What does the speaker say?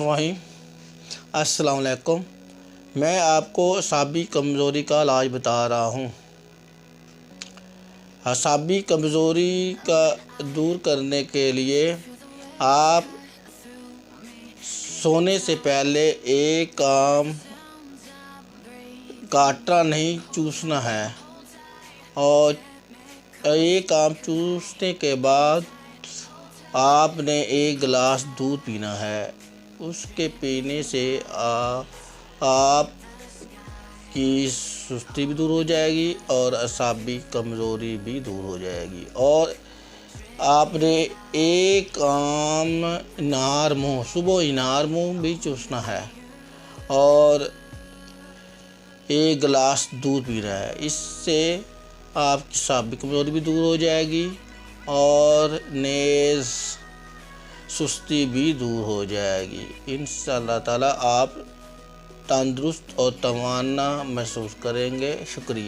الرحیم۔ السلام علیکم۔ میں آپ کو اعصابی کمزوری کا علاج بتا رہا ہوں۔ اعصابی کمزوری کا دور کرنے کے لیے آپ سونے سے پہلے ایک آم کاٹنا نہیں، چوسنا ہے، اور ایک آم چوسنے کے بعد آپ نے ایک گلاس دودھ پینا ہے۔ اس کے پینے سے آپ کی سستی بھی دور ہو جائے گی اور اعصابی کمزوری بھی دور ہو جائے گی۔ اور آپ نے ایک آم انار منہ، صبح انار منہ بھی چوسنا ہے اور ایک گلاس دودھ پینا ہے۔ اس سے آپ کی اعصابی کمزوری بھی دور ہو جائے گی اور نیز سستی بھی دور ہو جائے گی۔ انشاءاللہ تعالیٰ آپ تندرست اور توانا محسوس کریں گے۔ شکریہ۔